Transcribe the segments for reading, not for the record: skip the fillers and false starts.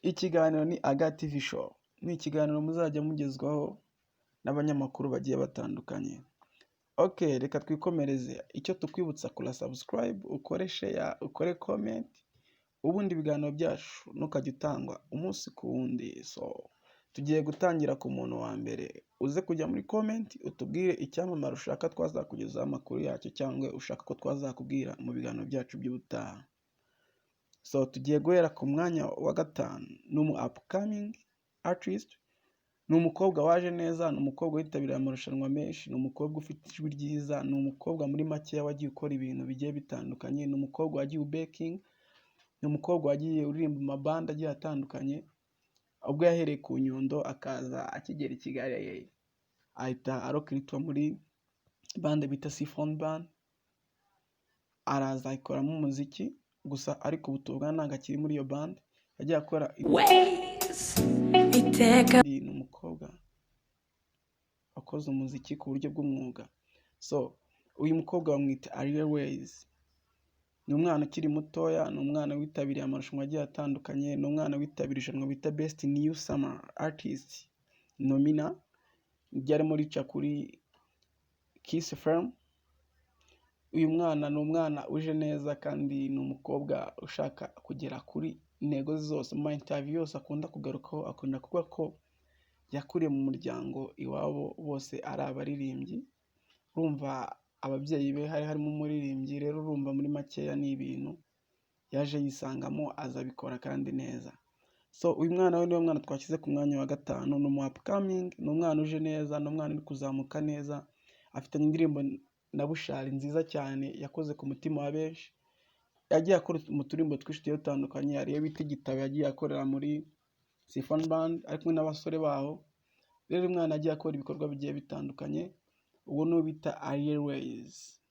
Ikiganiro ni Aga TV Show. Ni ikiganiro muzajya mugezwaho n'abanyamakuru bagiye batandukanye. Okay, reka twikomereze. Icyo tukwibutsa kula subscribe, ukore share, ukore comment. Ubundi ibiganiro byacu nukajya utangwa umunsi ku wundi. So, tugiye gutangira ku muntu wa mbere. Uze kujya muri comment utubwire icyamamare ushaka twazakugezaho amakuru yacyo cyangwa ushaka ko twazakubwira mu biganiro byacu by'ubutaha. So, tugiye guhera ku mwanya wa gatanu. Ni upcoming artist. Ni umukobwa waje neza, ni umukobwa witabiriye amarushanwa menshi, ni umukobwa ufite ijwi ryiza, ni umukobwa muri make wagiye ukora ibintu bigiye bitandukanye, ni umukobwa wagiye baking, ni umukobwa wagiye uririmba amabanda agiye atandukanye. Ubwo yahereye ku Nyundo akaza akigera i Kigali ahita arokiritwa muri bande bita Siphon Band. Araza ayikoramo umuziki gusa ariko ubutubwa ntabwo akiri muri iyo band. Yagiye akora ni umukobwa wakoze umuziki ku buryo bw'umwuga. So uyu mukobwa bamwita Airways. Ni umwana ukiri mutoya, ni umwana witabiriye amarushanwa agiye atandukanye, ni umwana witabiriye irushanwa bita Best New Summer Artist Nomina ryarimo rica kuri Kiss FM. Uyu mwana ni umwana uje neza kandi ni umukobwa ushaka kugera kuri intego zose. Mu interview yose akunda kugarukaho akunda kuvuga ko yakuriye mu muryango iwabo bose ari abaririmbyi. Urumva ababyeyi be harimo umuririmbyi, rero urumva muri makeya ni ibintu yaje yisangamo azabikora kandi neza. So uyu mwana we niwe mwana twashyize ku mwanya wa gatanu. Ni upcoming, ni umwana uje neza, ni umwana uri kuzamuka neza. Afitanye indirimbo na Bushari nziza cyane yakoze ku mutima wa benshi. Yagiye akora mu turimbo twinshi dutandukanye, hariyo bita igitabo yagiye akorera muri Siphon Band ari kumwe n'abasore baho. Rero umwana yagiye akora ibikorwa bigiye bitandukanye. Uwo ni bita Airways.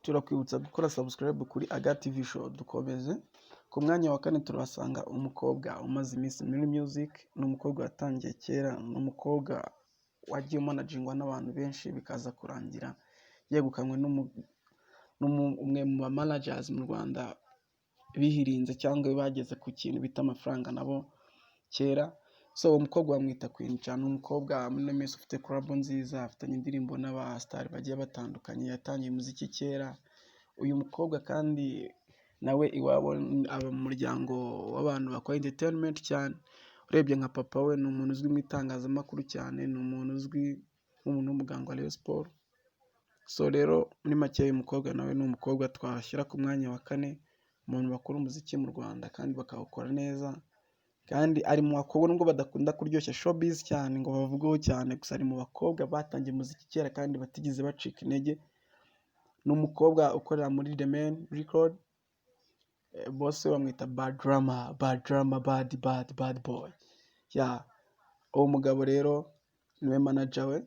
Turakwibutsa gukora subscribe kuri Aga TV Show. Dukomeze ku mwanya wa kane turasanga umukobwa umaze iminsi muri music. Ni umukobwa watangiye kera, ni umukobwa wagiye managingwa n'abantu benshi bikaza kurangira yegukanywe n'umwe mu ba managers mu Rwanda bihirinze cyangwa bageze ku kintu bita amafaranga nabo kera. So umukobwa bamwita Queen Cha. Ni umukobwa muri Miss ufite collab nziza, afitanye indirimbo n'abastar bagiye batandukanye, yatangiye umuziki kera. Uyu mukobwa kandi nawe iwabo aba mu muryango w'abantu bakora entertainment cyane. Urebye nka papa we ni umuntu uzwi mu itangazamakuru cyane, ni umuntu uzwi nk'umuntu w'umuganga wa Rayon Sport. So rero muri make uyu mukobwa nawe ni umukobwa twashyira ku mwanya wa kane umuntu bakora umuziki mu Rwanda kandi bakawukora neza. Kandi ari mu bakobwa nubwo badakunda kuryoshya showbiz cyane ngo bavugeho cyane, gusa ari mu bakobwa batangiye umuziki kera kandi batigeze bacika intege. Ni umukobwa ukorera muri The Main Record. Bose bamwita Bad Drama, Bad Boy. Uwo mugabo rero niwe manager we.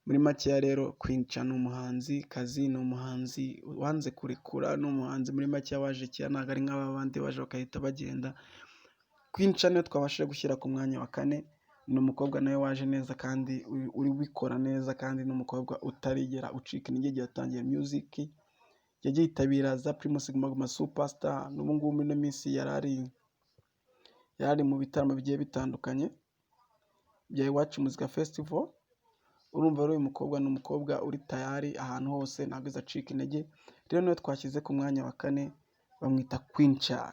Muri makeya rero Queen Cha ni umuhanzi kazi, ni umuhanzi wanze kurekura, ni umuhanzi muri makeya waje kera, ntabwo ari nk'abandi baje bakahita bagenda. Queen Cha niwe twabashije gushyira ku mwanya wa kane. Ni umukobwa nawe waje neza kandi uri bikora neza, kandi ni umukobwa utarigera ucika intege igihe yatangiye music. Yagiye yitabira za Primus Guma Guma Superstar. N'ubu ngubu muri ino minsi yari mu bitaramo bigiye bitandukanye bya Iwacu Muzika Festival. Urumva rero uyu mukobwa ni umukobwa uri tayari ahantu hose, ntabwo izacika intege. Rero niwe twashyize ku mwanya wa kane bamwita Queen Cha.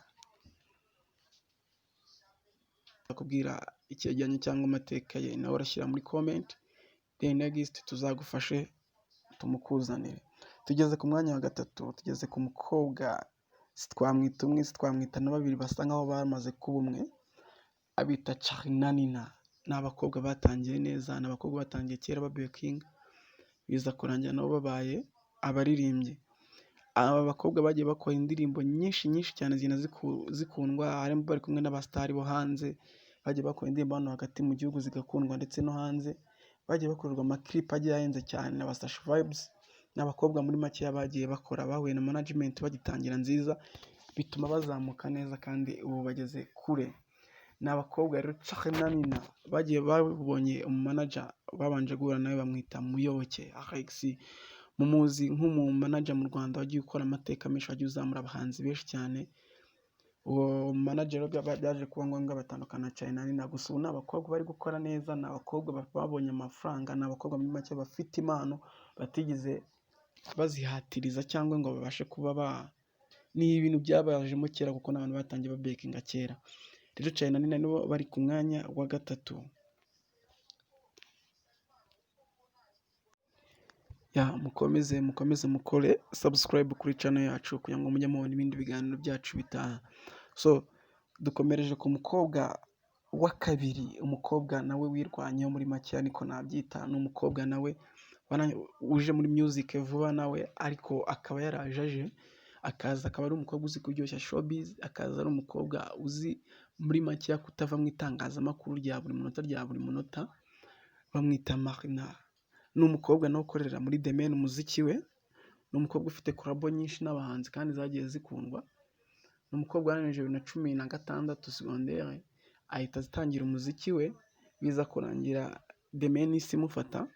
Kubwira icyegeranyo cyangwa amateka ye nawe urashyira muri comment, then next tuzagufashe tumukuzanire. Tugeze ku mwanya wa gatatu, tugeze ku mukobwa twamwita umwe, twamwita na babiri basa nkaho bamaze kuba umwe, abita Charly na Nina. Ni abakobwa batangiye neza, ni abakobwa batangiye kera babeking, biza kurangira nabo babaye abaririmbyi. Aba bakobwa bagiye bakora indirimbo nyinshi cyane zigenda zikundwa, harimo bari kumwe n'abastari bo hanze. Bagiye bakora indirimbo hano hagati mu gihugu zigakundwa ndetse no hanze. Bagiye bakorerwa amaklip agiye ahenze cyane na Sash Vibes. N'abakobwa muri make bagiye bakora bahuye na management bagitangira nziza, bituma bazamuka neza kandi ubu bageze kure. Ni abakobwa rero Charly na Nina bagiye babonye umumanager babanje guhura nawe bamwita Muyoboke Alex. Mumuzi nk'umu manager mu Rwanda wagiye ukora amateka menshi, wagiye uzamura abahanzi benshi cyane. uwo manager byaje kuba ngombwa batandukana na Charly na Nina. Gusa ubu ni abakobwa bari gukora neza, ni abakobwa babonye amafaranga, ni abakobwa muri make bafite impano batigeze bazihatiriza cyangwa ngo babashe kuba ni ibintu byabajemo kera kuko n'abantu batangiye babekinga kera. Rero Charly na Nina nibo bari ku mwanya wa gatatu. Mukomeze mukore subscribe kuri channel yacu kugira ngo mujye mubona ibindi biganiro byacu bitaha. So dukomereje ku mukobwa wa kabiri, umukobwa nawe wirwanyeho muri make niko nabyita. Ni umukobwa nawe uje muri music vuba nawe, ariko akaba yaraje akaza akaba ari umukobwa uzi kuryoshya showbiz, akaza ari umukobwa uzi muri make kutava mu itangazamakuru rya buri munota, bamwita Marina. Ni umukobwa nawe ukorera muri domaine umuziki we, ni umukobwa ufite collabo nyinshi n'abahanzi kandi zagiye zikundwa. Ni umukobwa warangije 2016 secondaire ahita atangira umuziki we, biza kurangira domaine isi imufata,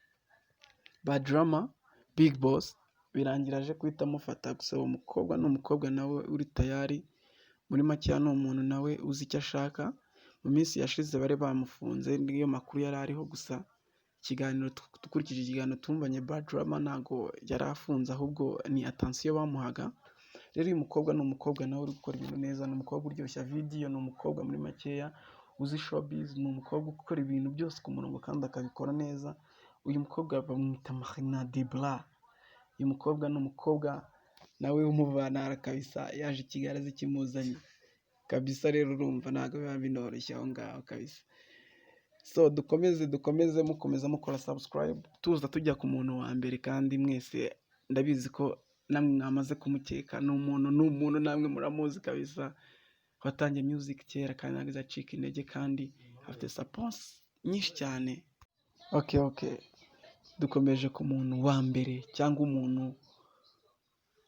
ba drama big boss birangira aje kuhita amufata. Gusa uwo mukobwa ni umukobwa nawe uri tayari, muri make ni umuntu nawe uzi icyo ashaka. Mu minsi yashize bari bamufunze, niyo makuru yari ariho, gusa dukurikije ikiganiro tumvanye ba drama ntago yari afunze, ahubwo ni attention bamuhaga. Rero uyu mukobwa ni umukobwa nawe uri gukora ibintu neza, ni umukobwa uryoshya video, ni umukobwa muri makeya uzi showbiz, ni umukobwa ukora ibintu byose ku murongo kandi akabikora neza. Uyu mukobwa bamwita Marina de Bla. Uyu mukobwa ni umukobwa nawe w'umuvantara kabisa, yaje i Kigali azi ikimuzanye kabisa. Rero urumva ntabwo biba binoroshye aho ngaho kabisa. So dukomeze mukora subscribe, tuza tujya ku muntu wa mbere, kandi mwese ndabizi ko namwe mwamaze kumukeka. Ni umuntu namwe muramuzi kabisa, watangiye music kera kandi ntabwo azacika intege, kandi afite support nyinshi cyane. Okay. Dukomeje ku muntu wa mbere, cyangwa umuntu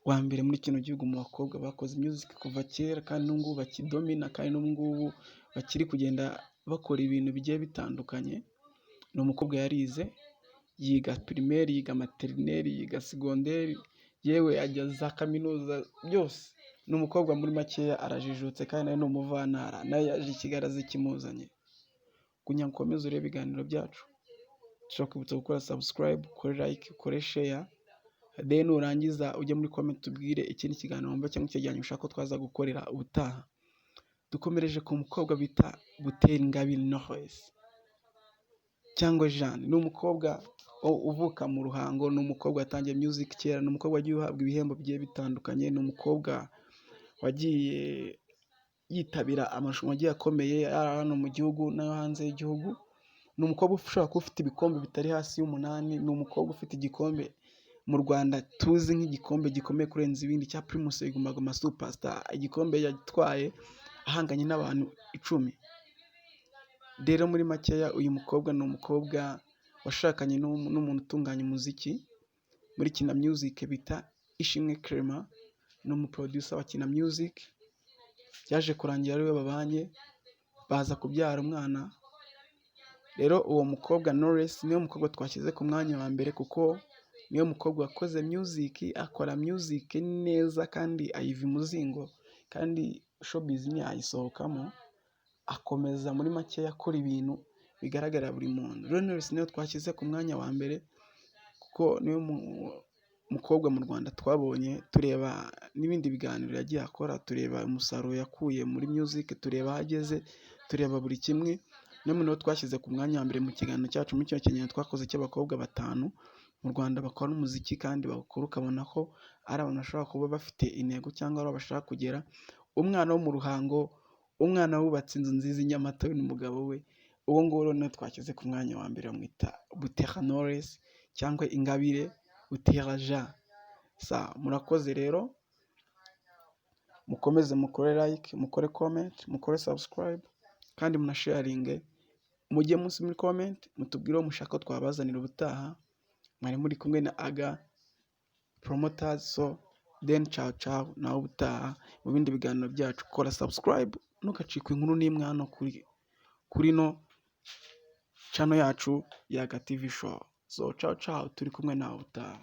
wa mbere muri kino gihugu mu bakobwa bakoze music kuva kera kandi n'ubu bakidomina, kandi n'ubu bakiri kugenda bakora ibintu bigiye bitandukanye. Ni umukobwa yarize, yiga primaire, yiga maternelle, yiga secondaire, yewe ajya za kaminuza byose. Ni umukobwa muri makeya arajijutse kandi nawe ni umuvantara, nawe yaje i Kigali azi ikimuzanye. Kugira ngo ukomeze urebe ibiganiro byacu, ushobora kwibutsa gukora subscribe, ukore like, ukore share, then urangiza ujye muri comment tubwire ikindi kiganiro wumva cyangwa icyegeranyo ushaka ko twaza gukorera ubutaha. Dukomereje ku mukobwa bita Ingabire Knowless cyangwa Jeanne. Ni umukobwa uvuka mu Ruhango, ni umukobwa watangiye music kera, ni umukobwa wagiye uhabwa ibihembo bigiye bitandukanye, ni umukobwa wagiye yitabira amarushanwa agiye akomeye hano mu gihugu no hanze y'igihugu. Ni umukobwa ushobora kuba ufite ibikombe bitari hasi y'8. Ni umukobwa ufite igikombe mu Rwanda tuzi nk'igikombe gikomeye kurenza ibindi cya Primus Guma Guma Superstar. Igikombe yagitwaye ahanganye n'abantu 10. Rero muri makeya uyu mukobwa ni umukobwa washakanye n'umuntu utunganya umuziki muri Kina Music bita Ishimwe Clement. Ni umuproducer wa Kina Music, yaje kurangira ariwe babanye, baza kubyara umwana. Rero uwo mukobwa Knowless niyo mukobwa twashyize ku mwanya wa mbere, kuko niyo mukobwa wakoze music, akora music neza kandi ayiva imuzingo, kandi showbiz ntiyayisohokamo, akomeza muri make akora ibintu bigaragara buri muntu. Rero Knowless niyo twashyize ku mwanya wa mbere, kuko niyo mukobwa mu Rwanda twabonye, tureba n'ibindi biganiro yagiye akora, tureba umusaruro yakuye muri music, tureba ahageze, tureba buri kimwe. Niyo twashyize ku mwanya wa mbere mu kiganiro cyacu, muri cyo kiganiro twakoze cy'abakobwa 5 mu Rwanda bakora umuziki kandi bakora, ukabona ko ari abantu bashobora kuba bafite intego cyangwa ari bashaka kugera. Umwana wo mu Ruhango, umwana wubatse inzu nziza i Nyamata n'umugabo we, uwo ngoro niyo twashyize ku mwanya wa mbere, bamwita Knowless cyangwa Ingabire Jeanne. Murakoze rero, mukomeze mukore like, mukore comment, mukore subscribe, kandi munasharinge. Mujye munsi muri comment mutubwire mushaka ko twabazanira ubutaha. Mwari muri kumwe na Aga Promoters. So then ciao nawe ubutaha mu bindi biganiro byacu. Kora subscribe, ntukacikwe inkuru n'imwe hano kuri no channel yacu ya Aga TV Show. So ciao turi kumwe nawe ubutaha.